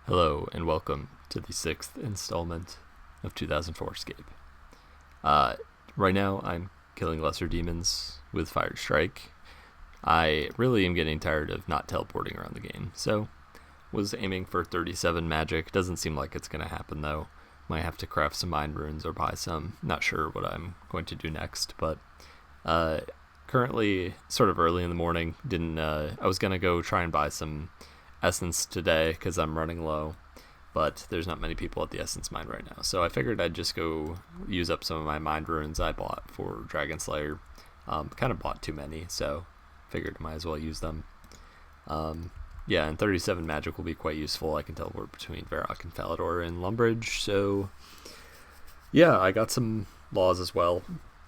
Hello and welcome to the 6th installment of 2004scape. Right now I'm killing lesser demons with Fire Strike. I really am getting tired of not teleporting around the game, so was aiming for 37 magic. Doesn't seem like it's going to happen though. Might have to craft some mind runes or buy some. Not sure what I'm going to do next, but currently sort of early in the morning. I was going to go try and buy some essence today because I'm running low, but there's not many people at the essence mine right now, so I figured I'd just go use up some of my mind runes I bought for Dragon Slayer. Kind of bought too many, so figured might as well use them. Yeah, and 37 magic will be quite useful. I can teleport between Varrock and Falador and Lumbridge, so yeah, I got some laws as well.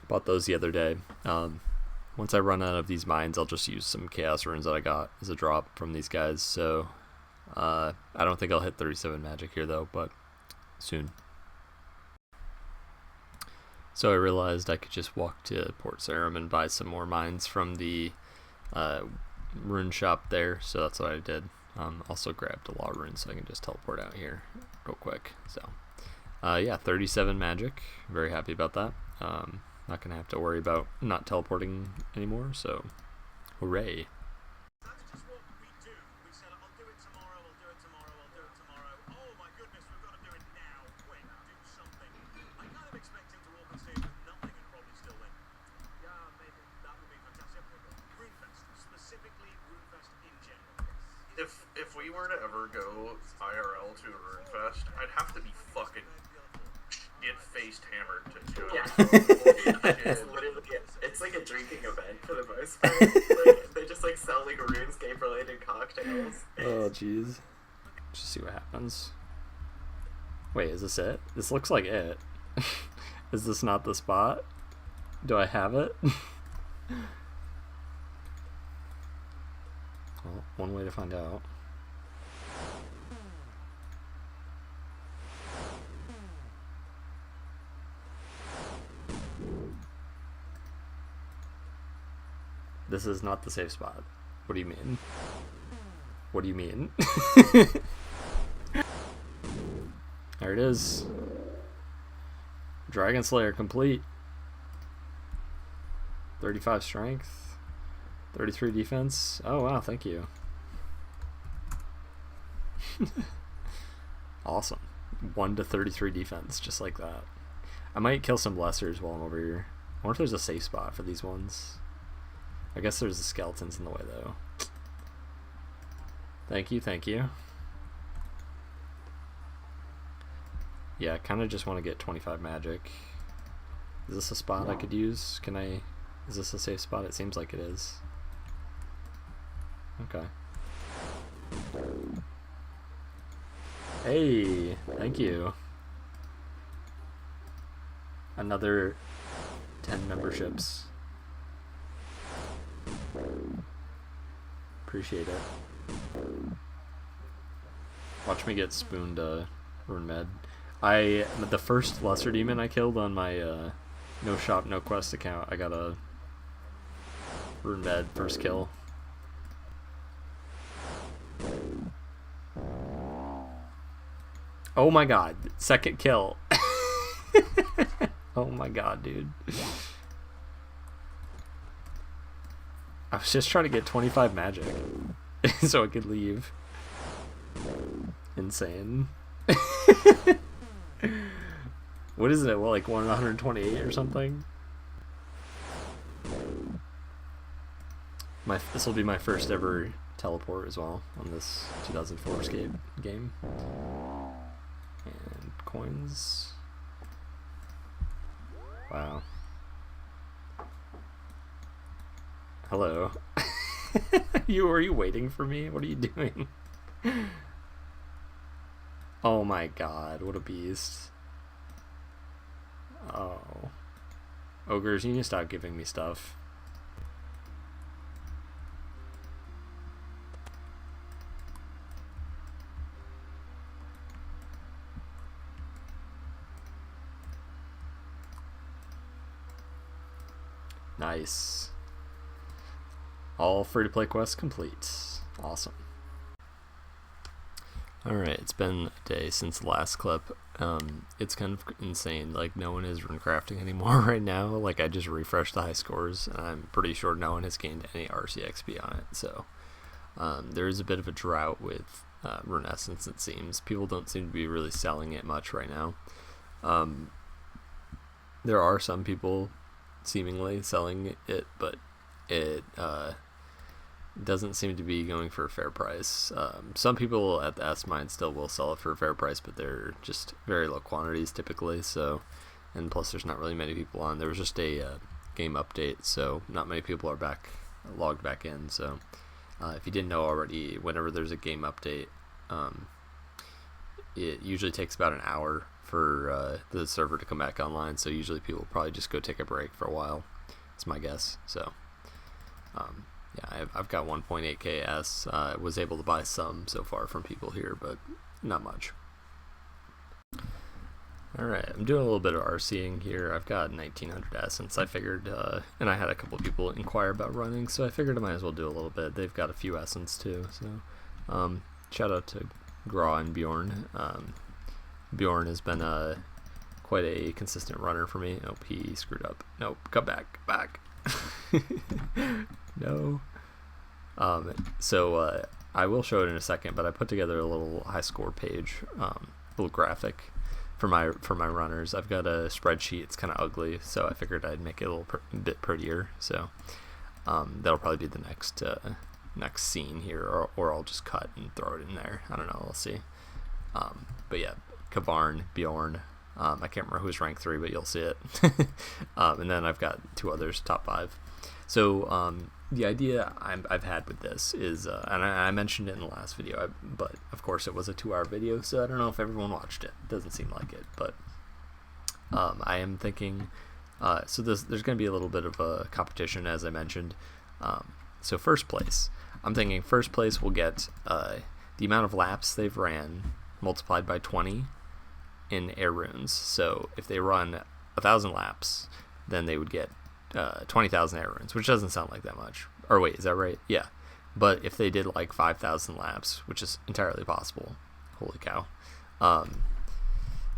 Bought those the other day. Once I run out of these mines, I'll just use some Chaos Runes that I got as a drop from these guys, so I don't think I'll hit 37 magic here though, but soon. So I realized I could just walk to Port Sarim and buy some more mines from the rune shop there, so that's what I did. Also grabbed a law rune so I can just teleport out here real quick. So yeah, 37 magic, very happy about that. Not gonna have to worry about not teleporting anymore, so hooray. That's just what we do. We said, I'll do it tomorrow, I'll do it tomorrow, I'll do it tomorrow. Oh my goodness, we've got to do it now. Quick, do something. I kind of expect him to walk on stage with nothing and probably still win. Yeah, maybe. That would be fantastic. Runefest, specifically Runefest in general. If we were to ever go IRL to a Runefest, I'd have to be fucking shit-faced hammered to do it. Yeah. It's like a drinking event for the most part. Like, they just like sell like RuneScape related cocktails. Oh jeez. Just see what happens. Wait, is this it? This looks like it. Is this not the spot? Do I have it? Well, one way to find out. This is not the safe spot. What do you mean? What do you mean? There it is. Dragon Slayer complete. 35 strength. 33 defense. Oh wow, thank you. Awesome. 1 to 33 defense, just like that. I might kill some lessers while I'm over here. I wonder if there's a safe spot for these ones. I guess there's the skeletons in the way though. Thank you, thank you. Yeah, I kind of just want to get 25 magic. Is this a spot I could use? Is this a safe spot? It seems like it is. Okay. Hey, thank you. Another 10 memberships. Appreciate it. Watch me get spooned Rune Med. The first lesser demon I killed on my no shop no quest account, I got a Rune Med first kill. Oh my god, second kill. Oh my god, dude. I was just trying to get 25 magic so I could leave. Insane. What is it? Well, like 128 or something? This will be my first ever teleport as well on this 2004scape game. And coins. Wow. Hello. Are you waiting for me? What are you doing? Oh my god, what a beast. Oh. Ogres, you need to stop giving me stuff. Nice. All free-to-play quests complete. Awesome. Alright, it's been a day since the last clip. It's kind of insane. Like, no one is runecrafting anymore right now. Like, I just refreshed the high scores, and I'm pretty sure no one has gained any RCXP on it. So, there is a bit of a drought with Rune Essence, it seems. People don't seem to be really selling it much right now. There are some people seemingly selling it, but it doesn't seem to be going for a fair price. Some people at the S mine still will sell it for a fair price, but they're just very low quantities typically. So, and plus there's not really many people on. There was just a game update, so not many people are logged back in. So, if you didn't know already, whenever there's a game update, it usually takes about an hour for the server to come back online. So usually people probably just go take a break for a while. That's my guess. So. Yeah, I've got 1.8k S. I was able to buy some so far from people here, but not much. Alright, I'm doing a little bit of RCing here. I've got 1900 Essence. I figured, and I had a couple people inquire about running, so I figured I might as well do a little bit. They've got a few Essence too, so shout out to Gra and Bjorn. Bjorn has been quite a consistent runner for me. Oh, he screwed up. Nope, come back. No. So I will show it in a second, but I put together a little high score page, little graphic for my runners. I've got a spreadsheet. It's kind of ugly, so I figured I'd make it a little bit prettier. So that'll probably be the next scene here, or I'll just cut and throw it in there. I don't know. We'll see. But yeah, Kavarn, Bjorn. I can't remember who's rank 3, but you'll see it. And then I've got 2 others, top 5. So the idea I've had with this is, and I mentioned it in the last video, but of course it was a 2-hour video, so I don't know if everyone watched it. Doesn't seem like it, but I am thinking, so there's going to be a little bit of a competition, as I mentioned. So first place, I'm thinking first place will get the amount of laps they've ran multiplied by 20 in air runes. So if they run 1,000 laps, then they would get 20,000 air runes, which doesn't sound like that much. Or wait, is that right? Yeah. But if they did like 5,000 laps, which is entirely possible, holy cow.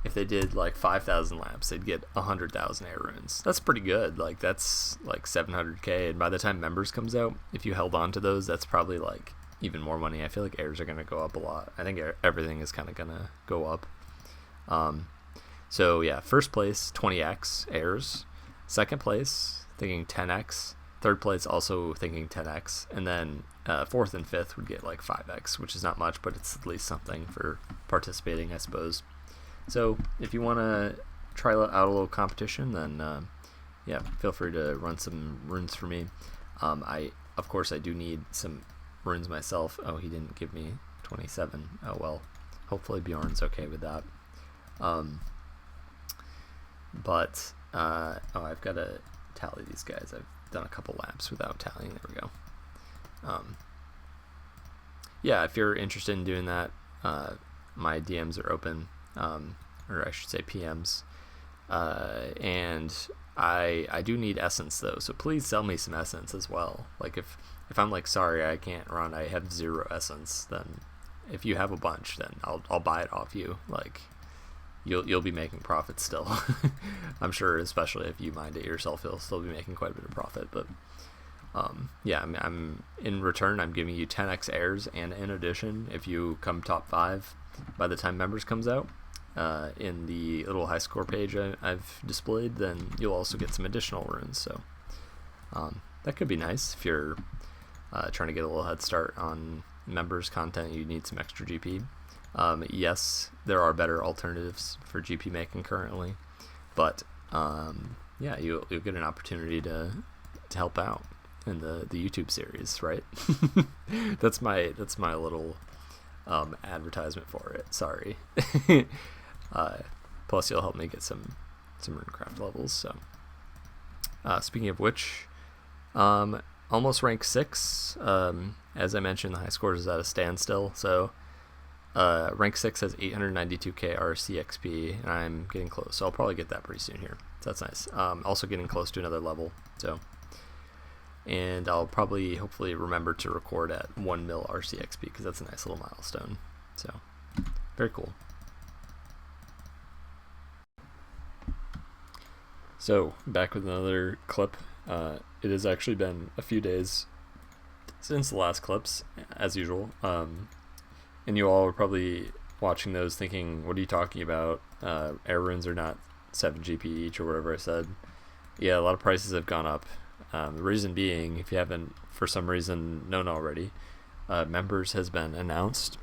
If they did like 5,000 laps, they'd get 100,000 air runes. That's pretty good. Like, that's like 700k, and by the time members comes out, if you held on to those, that's probably like even more money. I feel like airs are going to go up a lot. I think everything is kind of going to go up. So yeah, first place 20x airs, second place thinking 10x, third place also thinking 10x, and then fourth and fifth would get like 5x, which is not much, but it's at least something for participating, I suppose. So if you want to try out a little competition, then yeah, feel free to run some runes for me. Of course I do need some runes myself. Oh, he didn't give me 27. Oh well, hopefully Bjorn's okay with that. But I've got to tally these guys. I've done a couple laps without tallying. There we go. Yeah, if you're interested in doing that, my DMs are open, or I should say PMs. And I do need essence though, so please sell me some essence as well. Like if I'm like, sorry, I can't run, I have 0 essence, then if you have a bunch, then I'll buy it off you. Like, you'll be making profit still. I'm sure, especially if you mind it yourself, you'll still be making quite a bit of profit. But yeah, I'm in return, I'm giving you 10x airs, and in addition, if you come top 5 by the time members comes out, in the little high score page I've displayed, then you'll also get some additional runes. So that could be nice if you're trying to get a little head start on members content. You need some extra GP. Yes, there are better alternatives for GP making currently, but yeah, you'll get an opportunity to help out in the YouTube series, right? that's my little advertisement for it. Sorry. Plus, you'll help me get some runecraft levels. So, speaking of which, almost rank 6. As I mentioned, the high scores is at a standstill. So. Rank 6 has 892k RCXP, and I'm getting close, so I'll probably get that pretty soon here. So that's nice. Also getting close to another level, so. And I'll probably, hopefully, remember to record at 1 mil RCXP, because that's a nice little milestone. So, Very cool. So, back with another clip. It has actually been a few days since the last clips, as usual. And you all were probably watching those thinking, what are you talking about? Air runes are not 7 GP each or whatever I said. Yeah, a lot of prices have gone up. The reason being, if you haven't for some reason known already, members has been announced.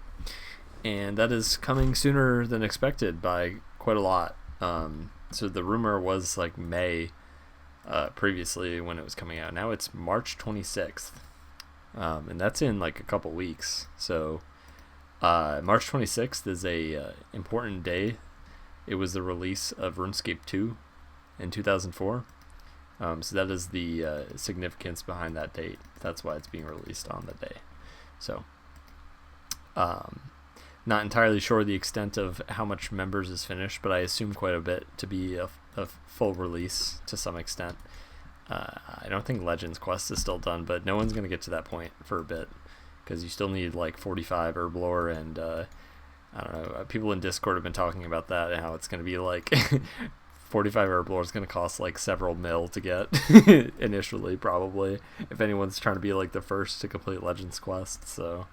And that is coming sooner than expected by quite a lot. So the rumor was like May previously when it was coming out. Now it's March 26th. And that's in like a couple weeks. So March 26th is a important day. It was the release of RuneScape 2 in 2004. So that is the significance behind that date. That's why it's being released on the day. So not entirely sure the extent of how much members is finished, but I assume quite a bit to be a full release to some extent. I don't think Legends Quest is still done, but no one's going to get to that point for a bit because you still need like 45 herblore, and I don't know, people in Discord have been talking about that and how it's going to be like 45 herblore is going to cost like several mil to get initially, probably, if anyone's trying to be like the first to complete Legends Quest. So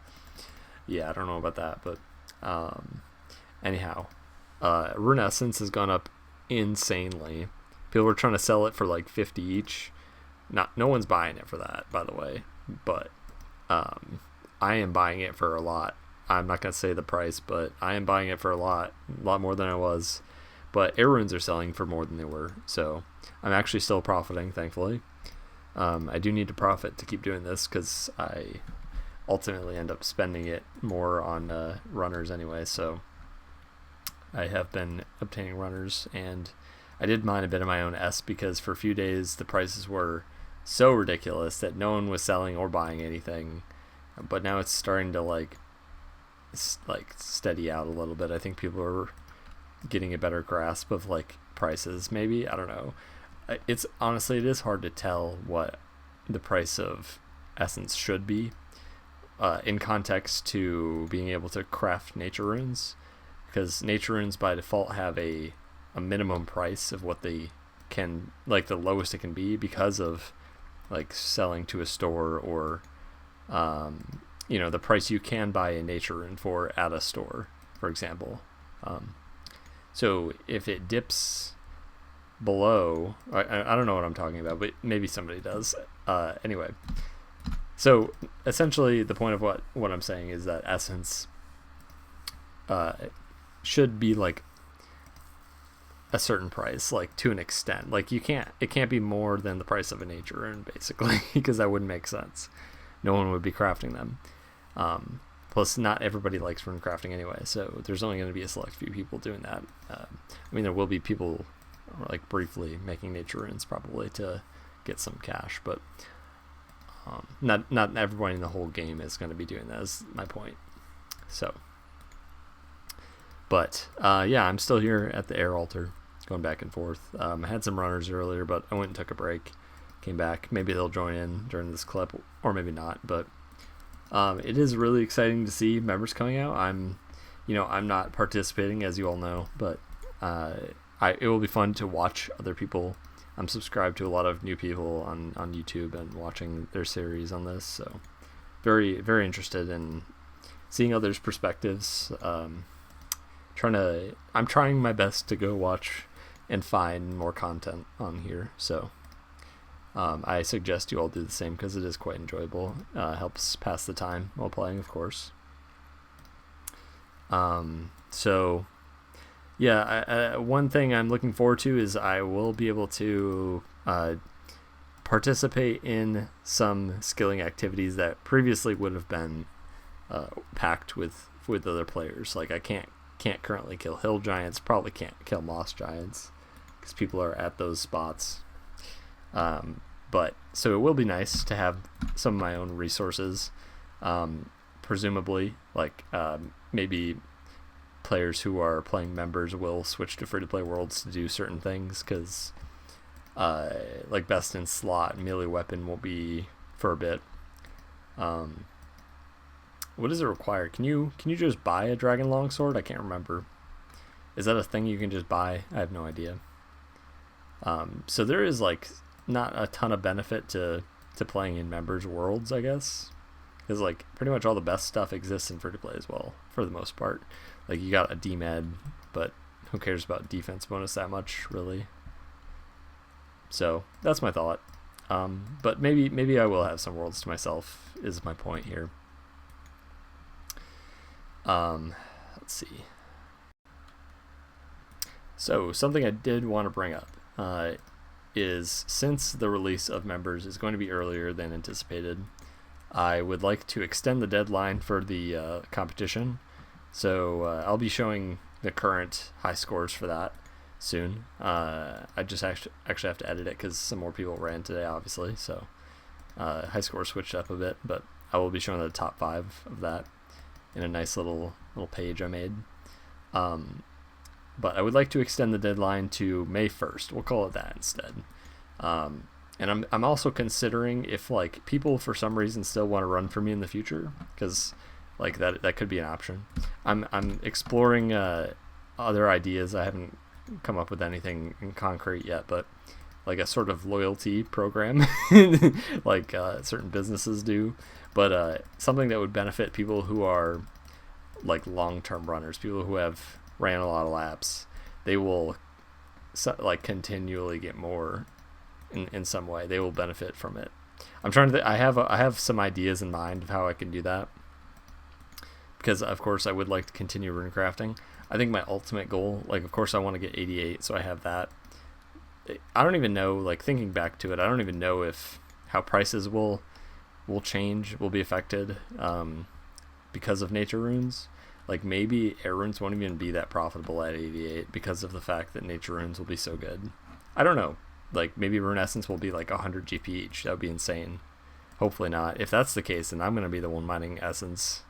yeah, I don't know about that, but anyhow, Rune Essence has gone up insanely. People were trying to sell it for like 50 each. No one's buying it for that, by the way, but I am buying it for a lot. I'm not going to say the price, but I am buying it for a lot more than I was. But air runes are selling for more than they were, so I'm actually still profiting, thankfully. I do need to profit to keep doing this because I ultimately end up spending it more on runners anyway, so I have been obtaining runners, and I did mine a bit of my own S because for a few days the prices were so ridiculous that no one was selling or buying anything, but now it's starting to like steady out a little bit. I think people are getting a better grasp of like prices, maybe. I don't know. It's honestly, it is hard to tell what the price of Essence should be in context to being able to craft nature runes, because nature runes by default have a minimum price of what they can, like the lowest it can be, because of like selling to a store or the price you can buy a nature rune for at a store, for example. So if it dips below, I don't know what I'm talking about, but maybe somebody does. Anyway, so essentially the point of what I'm saying is that Essence should be like a certain price, like to an extent. Like it can't be more than the price of a nature rune, basically, because that wouldn't make sense. No one would be crafting them. Plus, not everybody likes rune crafting anyway, so there's only going to be a select few people doing that. There will be people like briefly making nature runes probably to get some cash, but not everyone in the whole game is going to be doing that, is my point. So, but yeah, I'm still here at the air altar, going back and forth. I had some runners earlier, but I went and took a break, came back. Maybe they'll join in during this clip, or maybe not, but it is really exciting to see members coming out. I'm not participating, as you all know, but it will be fun to watch other people. I'm subscribed to a lot of new people on YouTube and watching their series on this, so very, very interested in seeing others' perspectives. I'm trying my best to go watch and find more content on here, so I suggest you all do the same because it is quite enjoyable. Helps pass the time while playing, of course. So yeah, one thing I'm looking forward to is I will be able to participate in some skilling activities that previously would have been packed with other players. Like I can't currently kill hill giants, probably can't kill moss giants because people are at those spots. But so it will be nice to have some of my own resources, presumably like maybe players who are playing members will switch to free-to-play worlds to do certain things, because like best in slot and melee weapon won't be for a bit. What does it require? Can you just buy a dragon longsword? I can't remember. Is that a thing you can just buy? I have no idea. So there is like not a ton of benefit to playing in members worlds, I guess, because like pretty much all the best stuff exists in free to play as well for the most part. Like you got a DMed, but who cares about defense bonus that much, really? So that's my thought. But maybe I will have some worlds to myself, is my point here. Let's see. So something I did want to bring up is, since the release of members is going to be earlier than anticipated, I would like to extend the deadline for the competition. So I'll be showing the current high scores for that soon. I just actually have to edit it because some more people ran today, obviously. So high score switched up a bit, but I will be showing the top 5 of that in a nice little page I made. But I would like to extend the deadline to May 1st. We'll call it that instead. And I'm also considering if like people for some reason still want to run for me in the future, because like that could be an option. I'm exploring other ideas. I haven't come up with anything in concrete yet, but like a sort of loyalty program like certain businesses do, but something that would benefit people who are like long-term runners, people who have ran a lot of laps. They will like continually get more in some way. They will benefit from it. I'm trying to I have some ideas in mind of how I can do that, because of course I would like to continue rune crafting. I think my ultimate goal, like of course I want to get 88, so I have that. I don't even know, like thinking back to it, I don't even know if how prices will change, will be affected because of nature runes. Like maybe air runes won't even be that profitable at 88 because of the fact that nature runes will be so good. I don't know. Like maybe rune essence will be like 100 GP each. That would be insane. Hopefully not. If that's the case, then I'm going to be the one mining essence.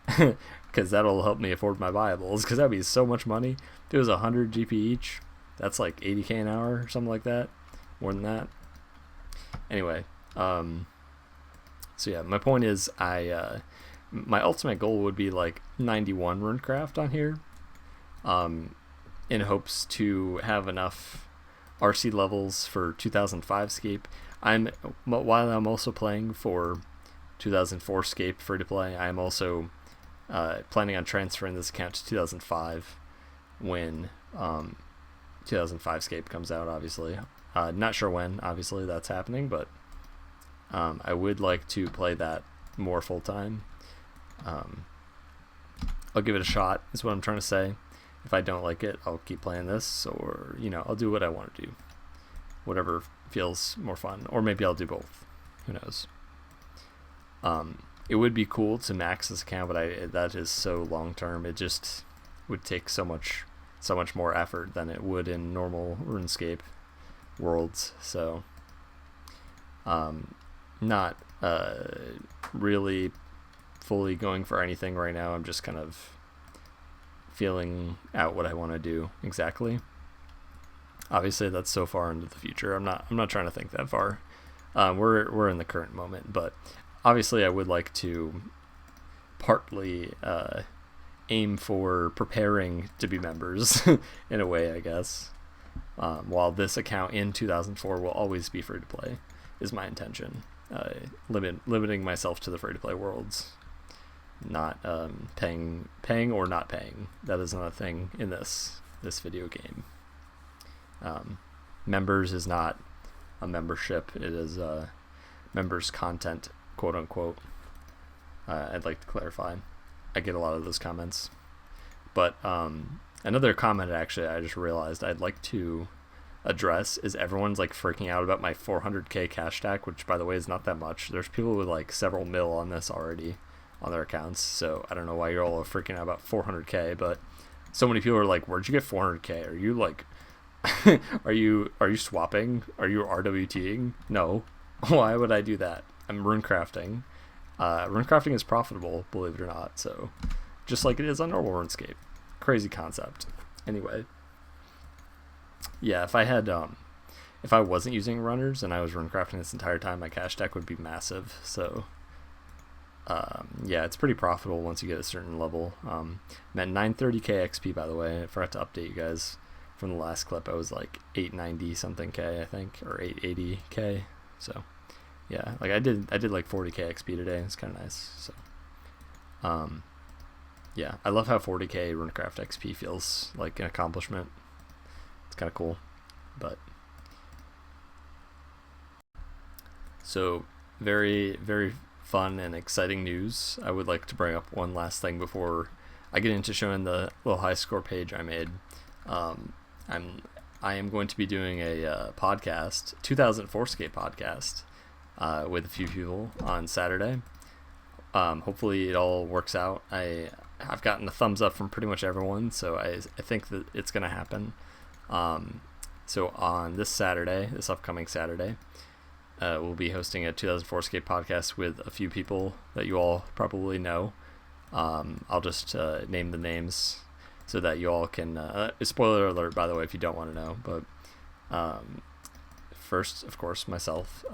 Because that'll help me afford my viables. Because that'd be so much money. If it was 100 GP each, that's like 80k an hour or something like that. More than that. Anyway. So yeah, my point is my ultimate goal would be like 91 runecraft on here, in hopes to have enough RC levels for 2005scape. While I'm also playing for 2004scape free to play, I'm also planning on transferring this account to 2005 when 2005scape comes out, obviously. Not sure when, obviously, that's happening, but I would like to play that more full time. I'll give it a shot, is what I'm trying to say. If I don't like it, I'll keep playing this, or I'll do what I want to do, whatever feels more fun, or maybe I'll do both, who knows. It would be cool to max this account, but that is so long term. It just would take so much more effort than it would in normal RuneScape worlds. So not really fully going for anything right now. I'm just kind of feeling out what I want to do exactly. Obviously that's so far into the future. I'm not trying to think that far. We're in the current moment, but obviously I would like to partly aim for preparing to be members in a way, I guess. While this account in 2004 will always be free to play, is my intention. Limiting myself to the free to play worlds. Not paying or not paying. That is not a thing in this video game. Members is not a membership. It is members content, quote unquote. I'd like to clarify. I get a lot of those comments. But another comment actually I just realized I'd like to address is everyone's like freaking out about my 400k cash stack, which by the way is not that much. There's people with like several mil on this already on their accounts, so I don't know why you're all freaking out about 400k, but so many people are like, where'd you get 400k? Are you like are you swapping? Are you RWTing? No. Why would I do that? I'm rune crafting. Rune crafting is profitable, believe it or not, so just like it is on normal RuneScape. Crazy concept. Anyway, yeah, if I wasn't using runners and I was rune crafting this entire time, my cash stack would be massive. So yeah, it's pretty profitable once you get a certain level. I'm at 930k XP, by the way. I forgot to update you guys from the last clip. I was like 890 something k, I think, or 880k. So yeah, like I did like 40k XP today. It's kind of nice. So yeah, I love how 40k Runecraft XP feels like an accomplishment. It's kind of cool. But so very, very fun and exciting news. I would like to bring up one last thing before I get into showing the little high score page I made. I am going to be doing a podcast, 2004scape podcast, with a few people on Saturday. Hopefully it all works out. I've gotten a thumbs up from pretty much everyone, so I think that it's going to happen. So on this upcoming Saturday, we'll be hosting a 2004scape podcast with a few people that you all probably know. I'll just name the names so that you all can... spoiler alert, by the way, if you don't want to know. But first, of course, myself.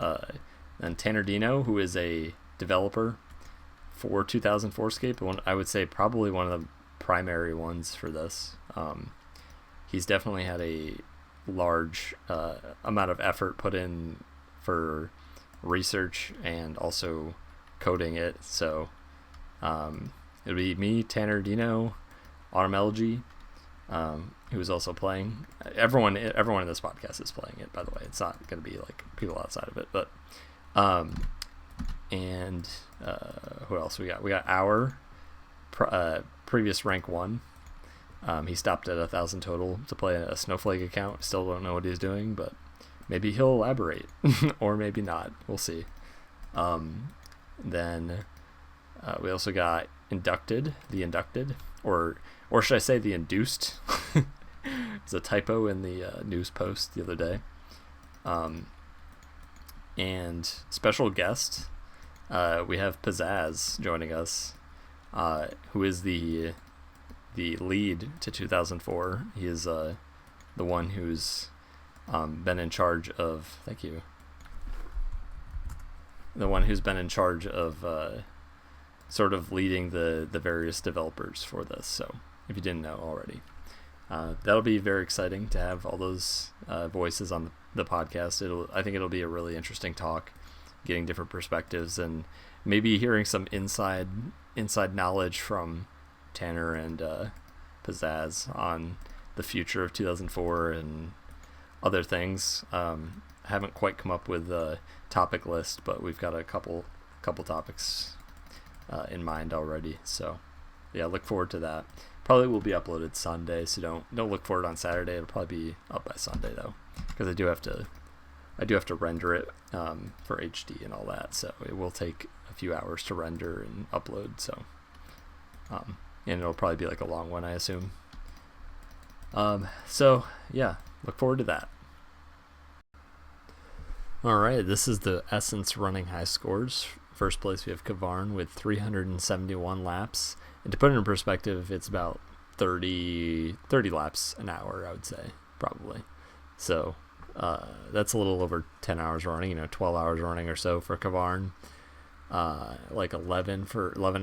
And Tanner Dino, who is a developer for 2004scape. I would say probably one of the primary ones for this. He's definitely had a large amount of effort put in for research and also coding it. So it'll be me, Tanner Dino, AutumnLG, who is also playing. Everyone in this podcast is playing it, by the way. It's not going to be like people outside of it, but and who else we got? We got our previous rank 1. He stopped at 1,000 total to play a Snowflake account. Still don't know what he's doing, but maybe he'll elaborate, or maybe not. We'll see. Then we also got the inducted, or should I say the induced? It's a typo in the news post the other day. And special guest, we have Pizzazz joining us, who is the lead to 2004. He is the one who's been in charge of... Thank you. The one who's been in charge of sort of leading the various developers for this. So if you didn't know already, that'll be very exciting to have all those voices on the podcast. I think it'll be a really interesting talk, getting different perspectives and maybe hearing some inside knowledge from Tanner and Pizzazz on the future of 2004 and other things. I haven't quite come up with a topic list, but we've got a couple topics in mind already. So yeah, look forward to that. Probably will be uploaded Sunday, so don't look for it on Saturday. It'll probably be up by Sunday though, because I do have to render it for HD and all that. So it will take a few hours to render and upload. So and it'll probably be like a long one, I assume. So yeah, look forward to that. Alright, this is the Essence running high scores. First place we have Kavarn with 371 laps. And to put it in perspective, it's about 30 laps an hour, I would say, probably. So that's a little over 10 hours running, 12 hours running or so for Kavarn. Like 11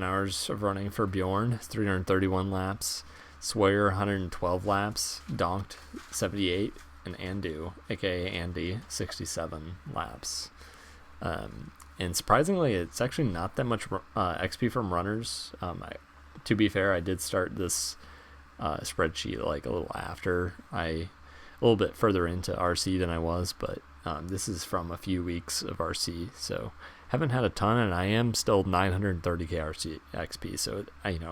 hours of running for Bjorn, 331 laps. Sawyer, 112 laps. Donked, 78. And Andu, aka Andy, 67 laps. And surprisingly, it's actually not that much XP from runners. To be fair, I did start this spreadsheet like a little bit further into RC than I was, but this is from a few weeks of RC, so haven't had a ton, and I am still 930k RC XP, so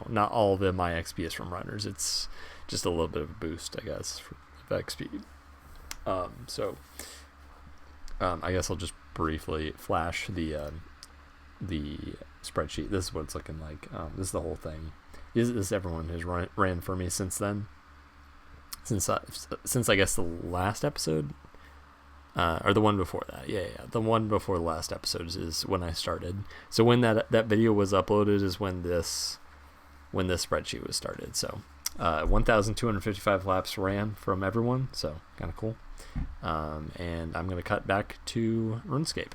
not all of my XP is from runners. It's just a little bit of a boost, I guess, of XP. So I guess I'll just briefly flash the spreadsheet. This is what it's looking like. This is the whole thing. This is everyone who's ran for me since then. Since I guess the last episode, or the one before that. Yeah, the one before the last episode is when I started. So when that video was uploaded is when this spreadsheet was started. So 1,255 laps ran from everyone. So kind of cool. And I'm going to cut back to RuneScape.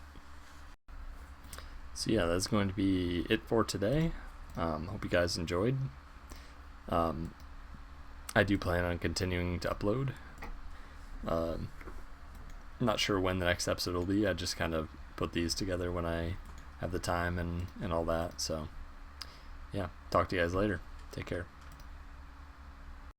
So yeah, that's going to be it for today. Hope you guys enjoyed. I do plan on continuing to upload. Not sure when the next episode will be. I just kind of put these together when I have the time and all that. So yeah, talk to you guys later. Take care.